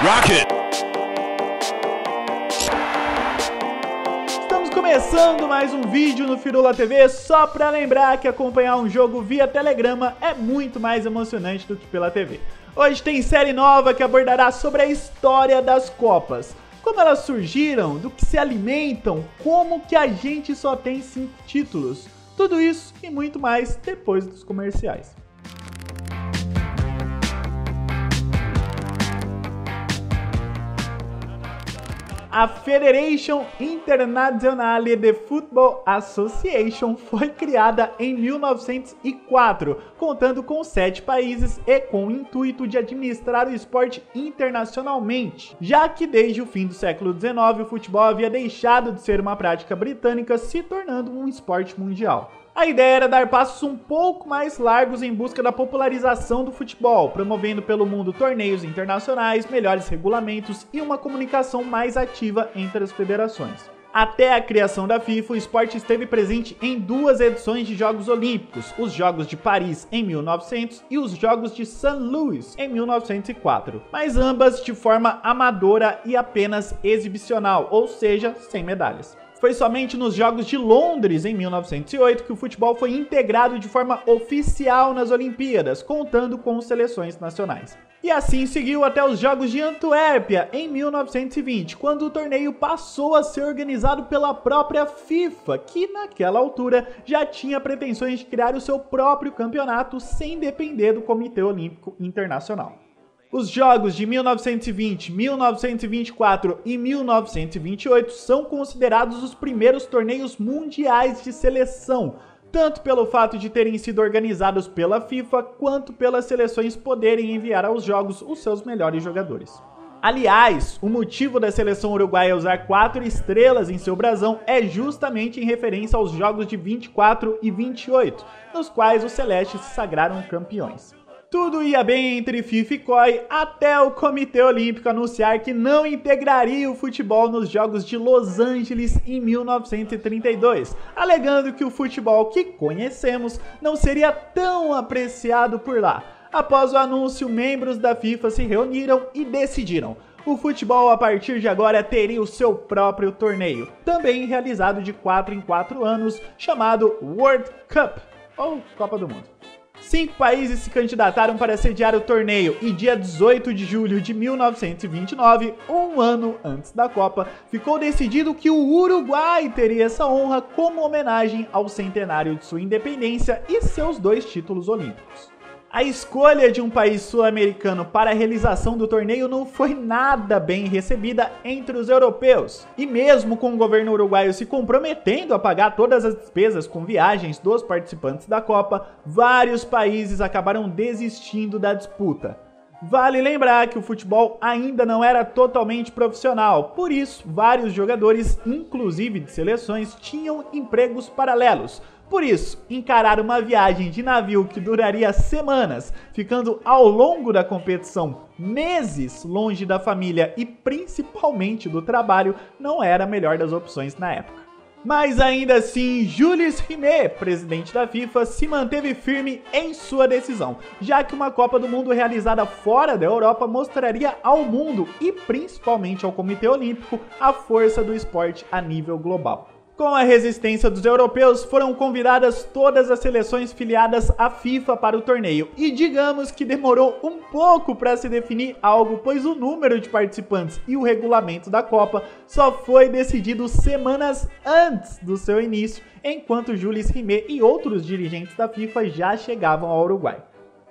Rocket! Estamos começando mais um vídeo no Firula TV, só para lembrar que acompanhar um jogo via Telegrama é muito mais emocionante do que pela TV. Hoje tem série nova que abordará sobre a história das Copas, como elas surgiram, do que se alimentam, como que a gente só tem 5 títulos. Tudo isso e muito mais depois dos comerciais. A Federation Internazionale de Football Association foi criada em 1904, contando com 7 países e com o intuito de administrar o esporte internacionalmente, já que desde o fim do século XIX o futebol havia deixado de ser uma prática britânica, se tornando um esporte mundial. A ideia era dar passos um pouco mais largos em busca da popularização do futebol, promovendo pelo mundo torneios internacionais, melhores regulamentos e uma comunicação mais ativa entre as federações. Até a criação da FIFA, o esporte esteve presente em 2 edições de Jogos Olímpicos, os Jogos de Paris em 1900 e os Jogos de St. Louis em 1904, mas ambas de forma amadora e apenas exibicional, ou seja, sem medalhas. Foi somente nos Jogos de Londres, em 1908, que o futebol foi integrado de forma oficial nas Olimpíadas, contando com seleções nacionais. E assim seguiu até os Jogos de Antuérpia, em 1920, quando o torneio passou a ser organizado pela própria FIFA, que naquela altura já tinha pretensões de criar o seu próprio campeonato sem depender do Comitê Olímpico Internacional. Os Jogos de 1920, 1924 e 1928 são considerados os primeiros torneios mundiais de seleção, tanto pelo fato de terem sido organizados pela FIFA, quanto pelas seleções poderem enviar aos Jogos os seus melhores jogadores. Aliás, o motivo da seleção uruguaia usar 4 estrelas em seu brasão é justamente em referência aos Jogos de 24 e 28, nos quais os celestes se sagraram campeões. Tudo ia bem entre FIFA e COI até o Comitê Olímpico anunciar que não integraria o futebol nos Jogos de Los Angeles em 1932, alegando que o futebol que conhecemos não seria tão apreciado por lá. Após o anúncio, membros da FIFA se reuniram e decidiram: o futebol a partir de agora teria o seu próprio torneio, também realizado de 4 em 4 anos, chamado World Cup, ou Copa do Mundo. 5 países se candidataram para sediar o torneio e dia 18 de julho de 1929, um ano antes da Copa, ficou decidido que o Uruguai teria essa honra como homenagem ao centenário de sua independência e seus 2 títulos olímpicos. A escolha de um país sul-americano para a realização do torneio não foi nada bem recebida entre os europeus. E mesmo com o governo uruguaio se comprometendo a pagar todas as despesas com viagens dos participantes da Copa, vários países acabaram desistindo da disputa. Vale lembrar que o futebol ainda não era totalmente profissional, por isso vários jogadores, inclusive de seleções, tinham empregos paralelos. Por isso, encarar uma viagem de navio que duraria semanas, ficando ao longo da competição meses longe da família e principalmente do trabalho, não era a melhor das opções na época. Mas ainda assim, Jules Rimet, presidente da FIFA, se manteve firme em sua decisão, já que uma Copa do Mundo realizada fora da Europa mostraria ao mundo e principalmente ao Comitê Olímpico a força do esporte a nível global. Com a resistência dos europeus, foram convidadas todas as seleções filiadas à FIFA para o torneio. E digamos que demorou um pouco para se definir algo, pois o número de participantes e o regulamento da Copa só foi decidido semanas antes do seu início, enquanto Jules Rimet e outros dirigentes da FIFA já chegavam ao Uruguai.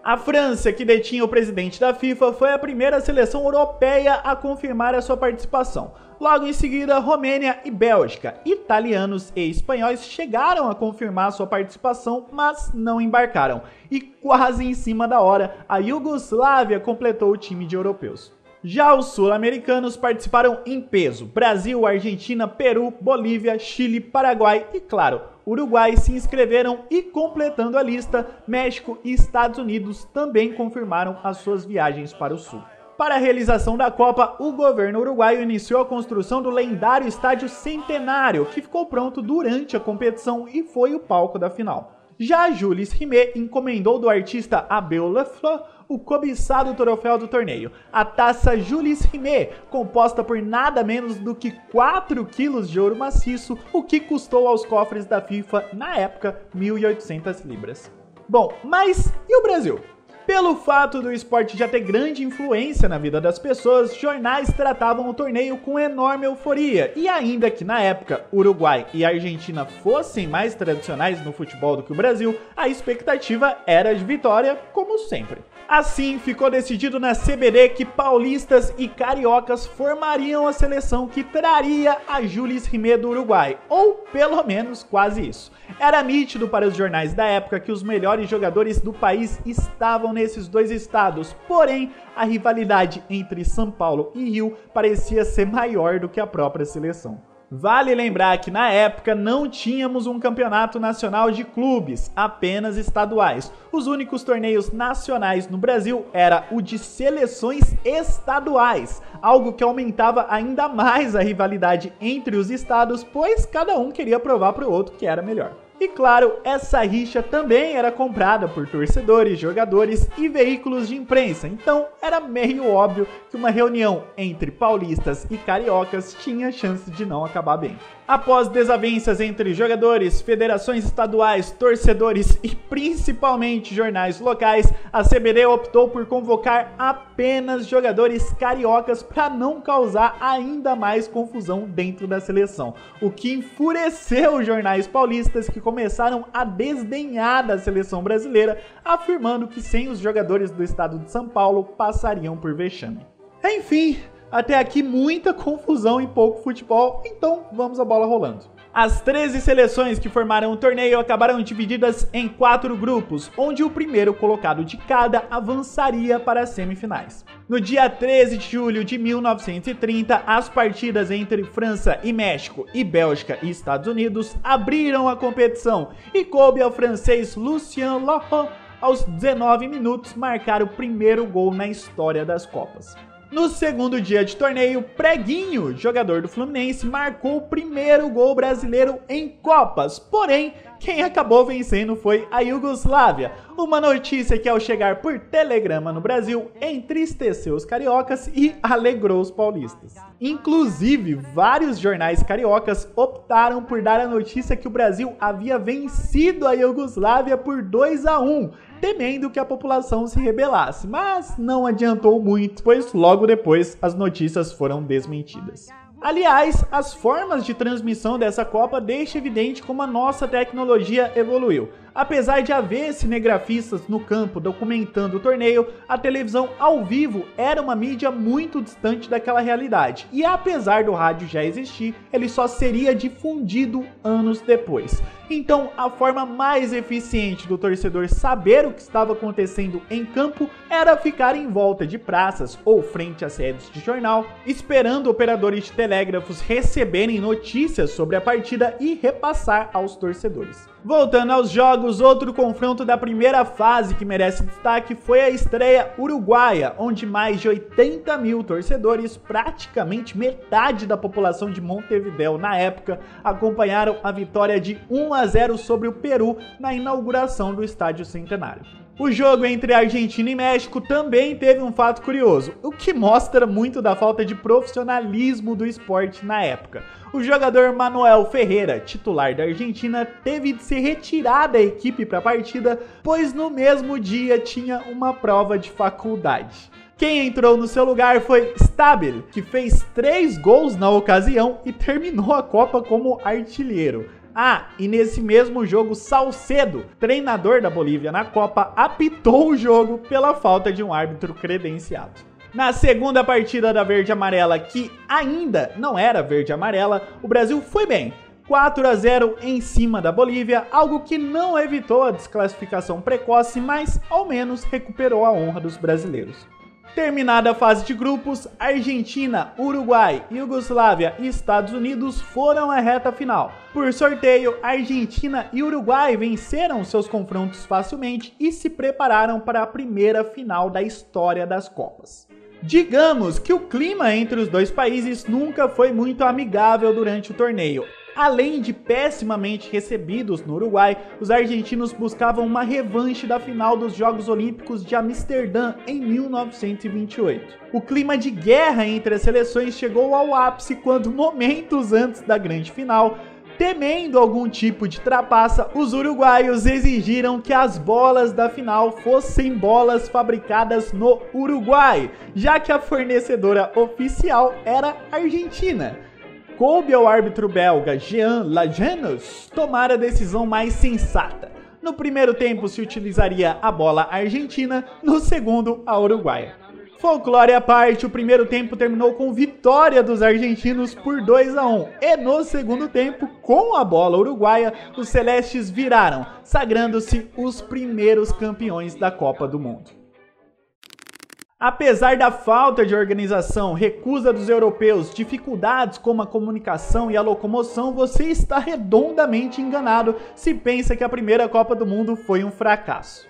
A França, que detinha o presidente da FIFA, foi a primeira seleção europeia a confirmar a sua participação. Logo em seguida, Romênia e Bélgica, italianos e espanhóis chegaram a confirmar sua participação, mas não embarcaram. E quase em cima da hora, a Iugoslávia completou o time de europeus. Já os sul-americanos participaram em peso: Brasil, Argentina, Peru, Bolívia, Chile, Paraguai e, claro, Uruguai se inscreveram e, completando a lista, México e Estados Unidos também confirmaram as suas viagens para o sul. Para a realização da Copa, o governo uruguaio iniciou a construção do lendário Estádio Centenário, que ficou pronto durante a competição e foi o palco da final. Já Jules Rimet encomendou do artista Abel Lafleur o cobiçado troféu do torneio, a taça Jules Rimet, composta por nada menos do que 4 quilos de ouro maciço, o que custou aos cofres da FIFA, na época, 1.800 libras. Bom, mas e o Brasil? Pelo fato do esporte já ter grande influência na vida das pessoas, jornais tratavam o torneio com enorme euforia, e ainda que na época Uruguai e Argentina fossem mais tradicionais no futebol do que o Brasil, a expectativa era de vitória, como sempre. Assim, ficou decidido na CBD que paulistas e cariocas formariam a seleção que traria a Jules Rimet do Uruguai, ou pelo menos quase isso. Era nítido para os jornais da época que os melhores jogadores do país estavam nesses dois estados, porém a rivalidade entre São Paulo e Rio parecia ser maior do que a própria seleção. Vale lembrar que na época não tínhamos um campeonato nacional de clubes, apenas estaduais. Os únicos torneios nacionais no Brasil era o de seleções estaduais, algo que aumentava ainda mais a rivalidade entre os estados, pois cada um queria provar para o outro que era melhor. E claro, essa rixa também era comprada por torcedores, jogadores e veículos de imprensa, então era meio óbvio que uma reunião entre paulistas e cariocas tinha chance de não acabar bem. Após desavenças entre jogadores, federações estaduais, torcedores e principalmente jornais locais, a CBD optou por convocar apenas jogadores cariocas para não causar ainda mais confusão dentro da seleção, o que enfureceu os jornais paulistas, que começaram a desdenhar da seleção brasileira, afirmando que sem os jogadores do estado de São Paulo passariam por vexame. Enfim, até aqui muita confusão e pouco futebol, então vamos à bola rolando. As 13 seleções que formaram o torneio acabaram divididas em 4 grupos, onde o primeiro colocado de cada avançaria para as semifinais. No dia 13 de julho de 1930, as partidas entre França e México e Bélgica e Estados Unidos abriram a competição e coube ao francês Lucien Laurent, aos 19 minutos, marcar o primeiro gol na história das Copas. No segundo dia de torneio, Preguinho, jogador do Fluminense, marcou o primeiro gol brasileiro em Copas, porém, quem acabou vencendo foi a Iugoslávia, uma notícia que ao chegar por telegrama no Brasil, entristeceu os cariocas e alegrou os paulistas. Inclusive, vários jornais cariocas optaram por dar a notícia que o Brasil havia vencido a Iugoslávia por 2-1, temendo que a população se rebelasse, mas não adiantou muito, pois logo depois as notícias foram desmentidas. Aliás, as formas de transmissão dessa Copa deixam evidente como a nossa tecnologia evoluiu. Apesar de haver cinegrafistas no campo documentando o torneio, a televisão ao vivo era uma mídia muito distante daquela realidade. E apesar do rádio já existir, ele só seria difundido anos depois. Então, a forma mais eficiente do torcedor saber o que estava acontecendo em campo era ficar em volta de praças ou frente a sedes de jornal, esperando operadores de telégrafos receberem notícias sobre a partida e repassar aos torcedores. Voltando aos jogos, outro confronto da primeira fase que merece destaque foi a estreia uruguaia, onde mais de 80 mil torcedores, praticamente metade da população de Montevidéu na época, acompanharam a vitória de 1-0 sobre o Peru na inauguração do Estádio Centenário. O jogo entre Argentina e México também teve um fato curioso, o que mostra muito da falta de profissionalismo do esporte na época. O jogador Manuel Ferreira, titular da Argentina, teve de se retirar da equipe para a partida, pois no mesmo dia tinha uma prova de faculdade. Quem entrou no seu lugar foi Stabile, que fez 3 gols na ocasião e terminou a Copa como artilheiro. Ah, e nesse mesmo jogo, Salcedo, treinador da Bolívia na Copa, apitou o jogo pela falta de um árbitro credenciado. Na segunda partida da verde-amarela, que ainda não era verde-amarela, o Brasil foi bem. 4-0 em cima da Bolívia, algo que não evitou a desclassificação precoce, mas ao menos recuperou a honra dos brasileiros. Terminada a fase de grupos, Argentina, Uruguai, Iugoslávia e Estados Unidos foram à reta final. Por sorteio, Argentina e Uruguai venceram seus confrontos facilmente e se prepararam para a primeira final da história das Copas. Digamos que o clima entre os dois países nunca foi muito amigável durante o torneio. Além de pessimamente recebidos no Uruguai, os argentinos buscavam uma revanche da final dos Jogos Olímpicos de Amsterdã em 1928. O clima de guerra entre as seleções chegou ao ápice quando, momentos antes da grande final, temendo algum tipo de trapaça, os uruguaios exigiram que as bolas da final fossem bolas fabricadas no Uruguai, já que a fornecedora oficial era Argentina. Coube ao árbitro belga Jean Lajeunesse tomar a decisão mais sensata. No primeiro tempo se utilizaria a bola argentina, no segundo a uruguaia. Folclore à parte, o primeiro tempo terminou com vitória dos argentinos por 2-1 e no segundo tempo, com a bola uruguaia, os celestes viraram, sagrando-se os primeiros campeões da Copa do Mundo. Apesar da falta de organização, recusa dos europeus, dificuldades como a comunicação e a locomoção, você está redondamente enganado se pensa que a primeira Copa do Mundo foi um fracasso.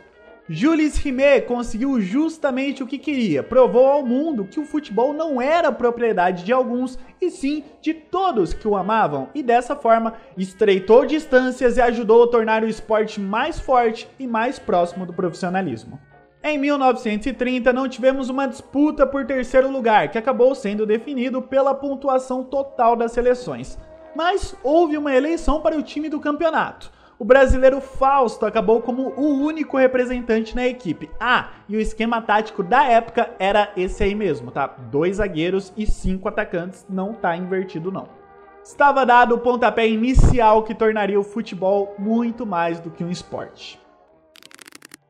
Jules Rimet conseguiu justamente o que queria, provou ao mundo que o futebol não era propriedade de alguns, e sim de todos que o amavam, e dessa forma estreitou distâncias e ajudou a tornar o esporte mais forte e mais próximo do profissionalismo. Em 1930 não tivemos uma disputa por terceiro lugar, que acabou sendo definido pela pontuação total das seleções, mas houve uma eleição para o time do campeonato. O brasileiro Fausto acabou como o único representante na equipe. E o esquema tático da época era esse aí mesmo, tá? 2 zagueiros e 5 atacantes, não tá invertido não. Estava dado o pontapé inicial que tornaria o futebol muito mais do que um esporte.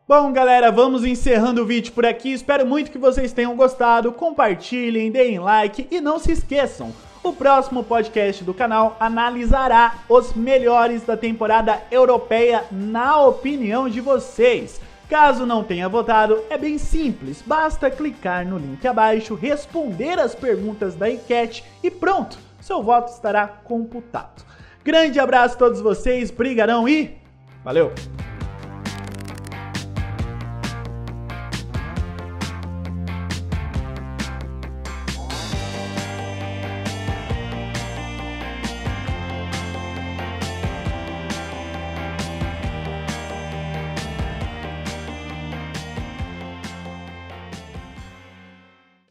Bom, galera, vamos encerrando o vídeo por aqui. Espero muito que vocês tenham gostado. Compartilhem, deem like e não se esqueçam, o próximo podcast do canal analisará os melhores da temporada europeia na opinião de vocês. Caso não tenha votado, é bem simples, basta clicar no link abaixo, responder as perguntas da enquete e pronto, seu voto estará computado. Grande abraço a todos vocês, brigarão e valeu!